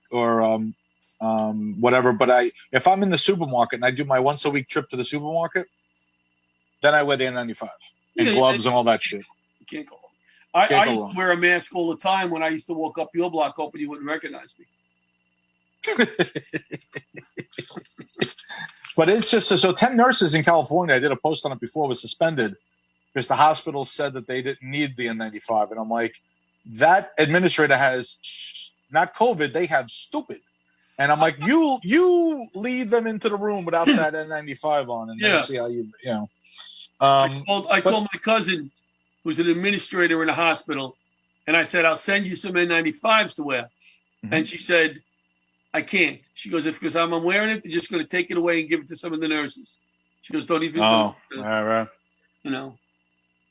whatever. But if I'm in the supermarket and I do my once a week trip to the supermarket, then I wear the N95 and gloves and all that shit. You can't go wrong. I used to wear a mask all the time when I used to walk up your block, hoping you wouldn't recognize me. But it's just so 10 nurses in California, I did a post on it before, was suspended because the hospital said that they didn't need the N95. And I'm like, that administrator has not COVID, they have stupid. And I'm like, you lead them into the room without that N95 on and then see how you know. I called my cousin, who's an administrator in a hospital, and I said, I'll send you some N95s to wear. Mm-hmm. And she said, I can't. She goes, because I'm wearing it, they're just going to take it away and give it to some of the nurses. She goes, don't even. Oh, all right. You know.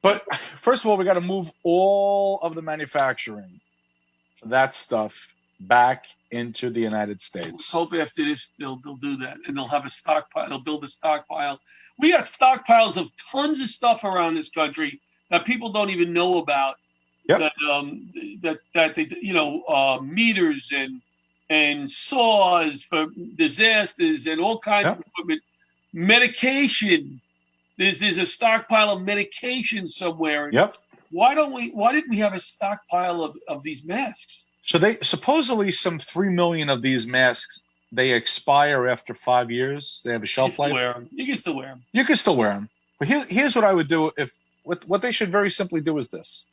But first of all, we got to move all of the manufacturing for that stuff back into the United States. I hope after this they'll do that, and they'll have a stockpile. They'll build a stockpile. We got stockpiles of tons of stuff around this country that people don't even know about. Yep. That they meters and saws for disasters and all kinds of equipment. Medication. There's a stockpile of medication somewhere. Yep. Why didn't we have a stockpile of these masks? So they supposedly some 3 million of these masks, they expire after 5 years. They have a shelf life. You can still wear them. You can still wear them. But here's what I would do what they should very simply do is this.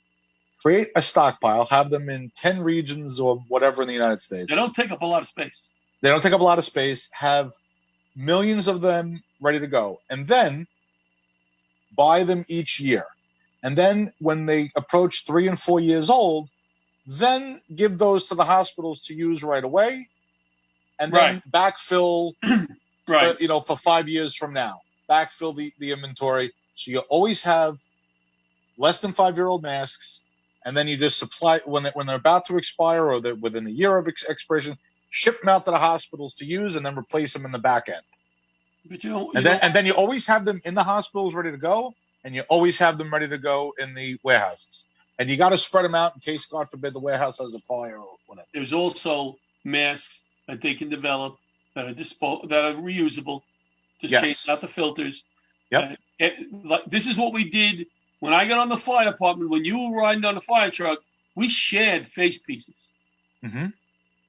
Create a stockpile, have them in 10 regions or whatever in the United States. They don't take up a lot of space. They don't take up a lot of space. Have millions of them ready to go. And then buy them each year. And then when they approach 3 and 4 years old, then give those to the hospitals to use right away. And then backfill, for 5 years from now. Backfill the inventory. So you always have less than 5-year-old masks. And then you just supply when they're about to expire or they're within a year of expiration, ship them out to the hospitals to use, and then replace them in the back end. But and then you always have them in the hospitals ready to go, and you always have them ready to go in the warehouses. And you got to spread them out in case, God forbid, the warehouse has a fire or whatever. There's also masks that they can develop that are reusable. Just change out the filters. Yep. This is what we did. When I got on the fire department, when you were riding on the fire truck, we shared face pieces. Mm-hmm.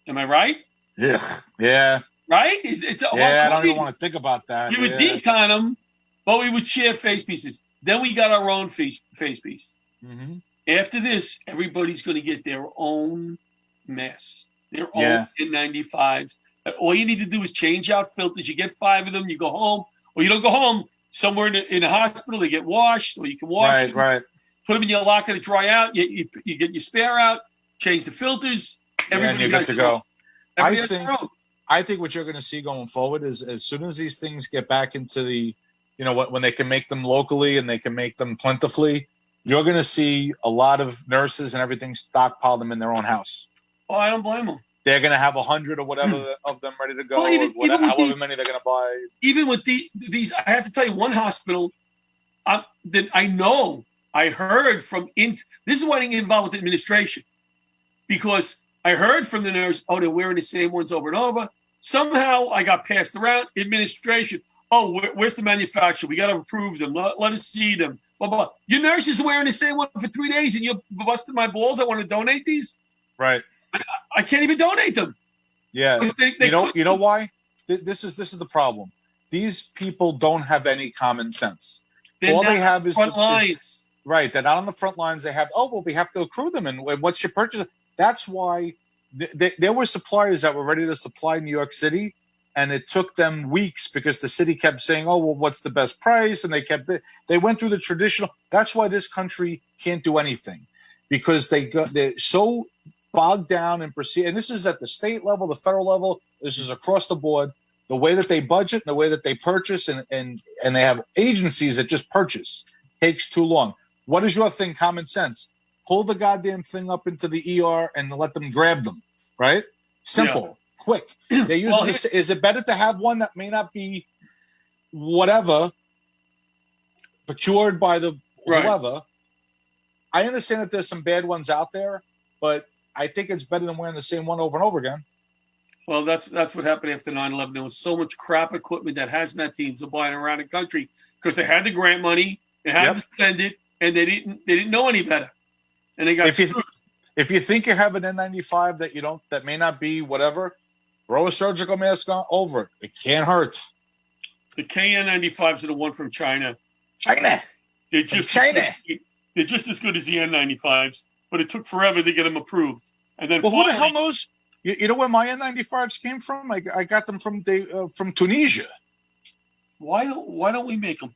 Am I right? Yeah. Yeah. Right? I don't even want to think about that. We would decon them, but we would share face pieces. Then we got our own face piece. Mm-hmm. After this, everybody's going to get their own mess, their own N95s. All you need to do is change out filters. You get 5 of them, you go home, or you don't go home. Somewhere in a hospital, they get washed, or you can wash them. Right. Put them in your locker to dry out. You get your spare out, change the filters. And you're good to go. I think what you're going to see going forward is as soon as these things get back into the, when they can make them locally and they can make them plentifully, you're going to see a lot of nurses and everything stockpile them in their own house. Oh, I don't blame them. They're going to have 100 or whatever of them ready to go, however many they're going to buy. Even with these, I have to tell you, one hospital that I know, I heard from, this is why I didn't get involved with the administration, because I heard from the nurse, they're wearing the same ones over and over. Somehow I got passed around, administration. Where's the manufacturer? We got to approve them. Let us see them. Blah, blah. Your nurse is wearing the same one for 3 days and you're busting my balls. I want to donate these. Right. I can't even donate them. Yeah. You know why? This is the problem. These people don't have any common sense. All they have is front lines. Right. They're not on the front lines. They have, we have to accrue them. And what's your purchase? That's why there were suppliers that were ready to supply New York City. And it took them weeks because the city kept saying, what's the best price? And they went through the traditional. That's why this country can't do anything, because they're so bogged down and proceed. And this is at the state level, the federal level. This is across the board. The way that they budget, the way that they purchase, and they have agencies that just purchase takes too long. What is your thing? Common sense. Pull the goddamn thing up into the ER and let them grab them. Right? Simple, quick. They usually is it better to have one that may not be whatever procured by the whoever? I understand that there's some bad ones out there, but I think it's better than wearing the same one over and over again. Well, that's what happened after 9/11. There was so much crap equipment that hazmat teams were buying around the country because they had the grant money, they had to spend it, and they didn't know any better, and they got screwed. If you think you have an N95 that may not be whatever, throw a surgical mask on over it. It can't hurt. The KN95s are the one from China. They're just as good as the N95s, but it took forever to get them approved. And then who the hell knows? You know where my N95s came from? I got them from Tunisia. Why don't we make them?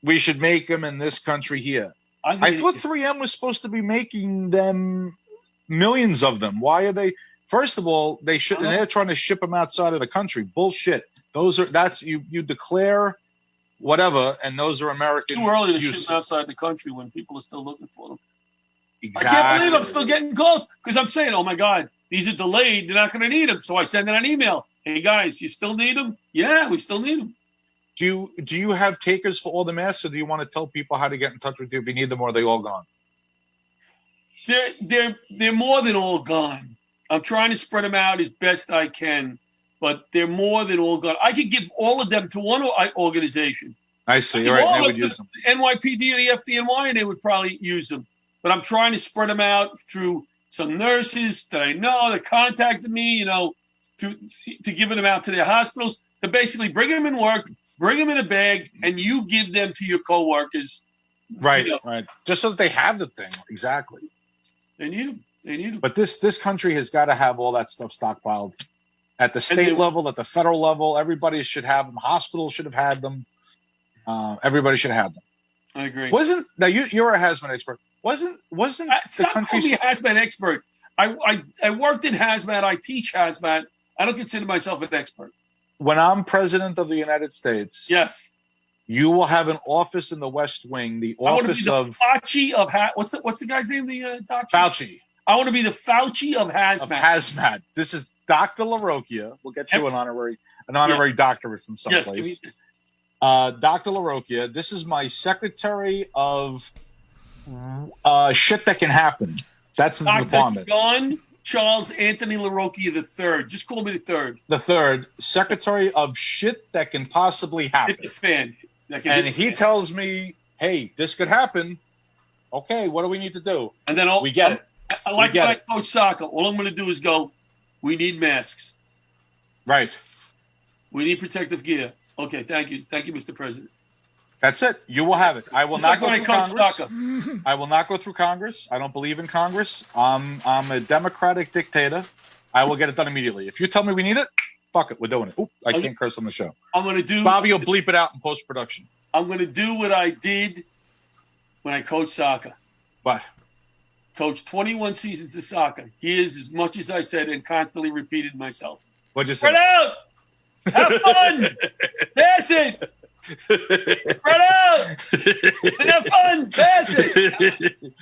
We should make them in this country here. I thought 3M was supposed to be making them millions of them. Why are they? First of all, they're trying to ship them outside of the country. Bullshit. You declare whatever, and those are American. Too early to ship them outside the country when people are still looking for them. Exactly. I can't believe I'm still getting calls because I'm saying, oh my God, these are delayed. They're not going to need them. So I send out an email. Hey guys, you still need them? Yeah, we still need them. Do you have takers for all the masks, or do you want to tell people how to get in touch with you if you need them, or are they all gone? They're more than all gone. I'm trying to spread them out as best I can, but they're more than all gone. I could give all of them to one organization. I see. Right, they would use them. NYPD and the FDNY, and they would probably use them. But I'm trying to spread them out through some nurses that I know that contacted me, to give them out to their hospitals, to basically bring them in work, bring them in a bag, and you give them to your coworkers. Right, right. Just so that they have the thing. Exactly. They need them. But this country has got to have all that stuff stockpiled at the state level, at the federal level. Everybody should have them. Hospitals should have had them. Everybody should have them. I agree. Now you're a hazmat expert. Wasn't the country's a hazmat expert? I worked in hazmat. I teach hazmat. I don't consider myself an expert. When I'm president of the United States, yes, you will have an office in the West Wing. The office of Fauci of what's the guy's name? The doctor Fauci. I want to be the Fauci of hazmat. This is Dr. Larocchia. We'll get you an honorary doctorate from someplace. Yes, Dr. Larocchia. This is my secretary of shit that can happen. That's in the department. John Charles Anthony Larocchia III. Just call me the third. The third secretary of shit that can possibly happen. Hit the fan. And he tells me, "Hey, this could happen. Okay, what do we need to do?" And then we get it. I like when I coach soccer. All I'm going to do is go, we need masks. Right. We need protective gear. Okay, thank you. Thank you, Mr. President. That's it. You will have it. I will not go through Congress. Soccer. I will not go through Congress. I don't believe in Congress. I'm a democratic dictator. I will get it done immediately. If you tell me we need it, fuck it. We're doing it. Oop, I can't curse on the show. I'm going to do... Bobby will bleep it out in post-production. I'm going to do what I did when I coached soccer. What? Coached 21 seasons of soccer. Here's as much as I said and constantly repeated myself. What'd you say? Spread out! Have fun! Pass it! Spread out! And have fun! Pass it!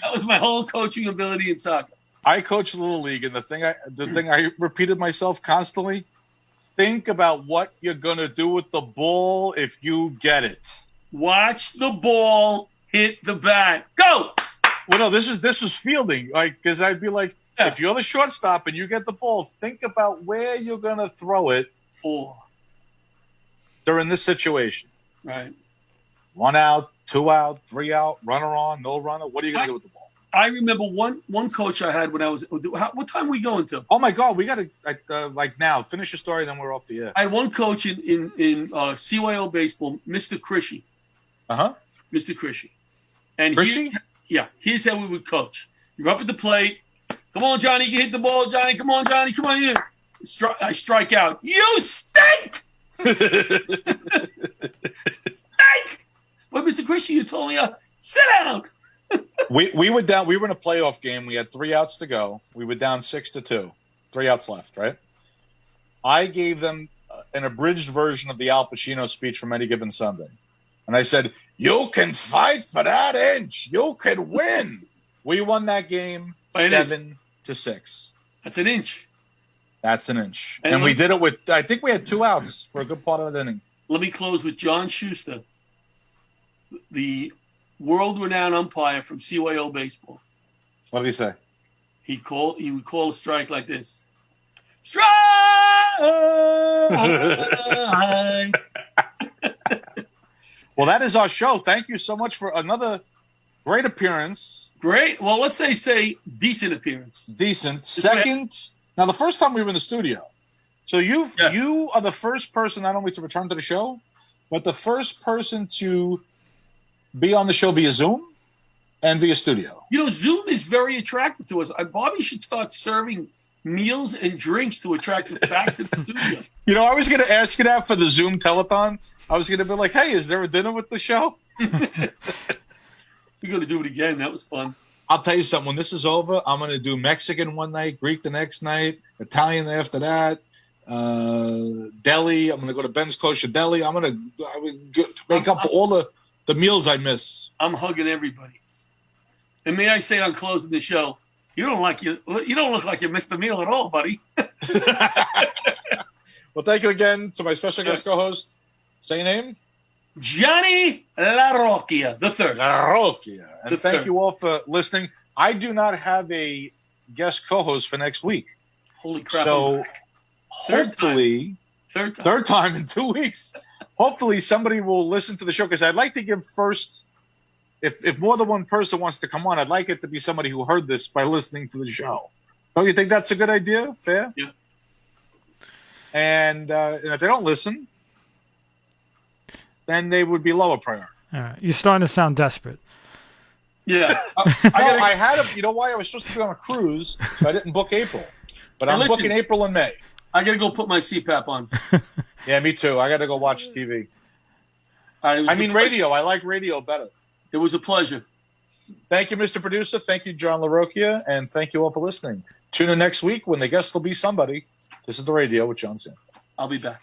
That was my whole coaching ability in soccer. I coached Little League, and the thing I repeated myself constantly, think about what you're going to do with the ball if you get it. Watch the ball hit the bat. Go! Well, no, this was fielding, because I'd be like, if you're the shortstop and you get the ball, think about where you're going to throw it during this situation. Right. 1 out, 2 out, 3 out, runner on, no runner. What are you going to do with the ball? I remember one coach I had when I was. What time are we going to? Oh my God, we got to now finish your story, then we're off the air. I had one coach in CYO baseball, Mr. Krishy. Mr. Krishy. And Krishy? here's how we would coach. You're up at the plate. Come on, Johnny, you can hit the ball, Johnny. Come on, Johnny. Come on, you. I strike out. You stink! Stink! Well, Mr. Christian, you told me, sit down. We were down. We were in a playoff game. We had 3 outs to go. We were down 6-2. 3 outs left, right? I gave them an abridged version of the Al Pacino speech from Any Given Sunday. And I said, you can fight for that inch. You can win. We won that game 7-6. That's an inch. That's an inch. And we did it with, I think we had 2 outs for a good part of the inning. Let me close with John Schuster, the world-renowned umpire from CYO Baseball. What did he say? He would call a strike like this. Strike! Well, that is our show. Thank you so much for another great appearance. Great. Well, let's say decent appearance. Decent. Second. Now, the first time we were in the studio. So you are the first person not only to return to the show, but the first person to be on the show via Zoom and via studio. You know, Zoom is very attractive to us. Bobby should start serving meals and drinks to attract us back to the studio. You know, I was going to ask you that for the Zoom telethon. I was going to be like, hey, is there a dinner with the show? We're going to do it again. That was fun. I'll tell you something. When this is over, I'm going to do Mexican one night, Greek the next night, Italian after that, deli. I'm going to go to Ben's Kosher Deli. I would make up for all the meals I miss. I'm hugging everybody. And may I say on closing the show, you don't look like you missed a meal at all, buddy. Well, thank you again to my special guest co-host. Say your name. Johnny Larocchia, the third. Larocchia. And thank you all for listening. I do not have a guest co-host for next week. Holy crap. So hopefully, third time in 2 weeks, hopefully somebody will listen to the show, because I'd like to give first, if more than one person wants to come on, I'd like it to be somebody who heard this by listening to the show. Don't you think that's a good idea? Fair? Yeah. And if they don't listen, then they would be lower priority. You're starting to sound desperate. Yeah. I had you know why? I was supposed to be on a cruise, so I didn't book April. But I'm booking April and May. I got to go put my CPAP on. Yeah, me too. I got to go watch TV. Radio. I like radio better. It was a pleasure. Thank you, Mr. Producer. Thank you, John Larocchia. And thank you all for listening. Tune in next week when the guest will be somebody. This is The Radio with John Santo. I'll be back.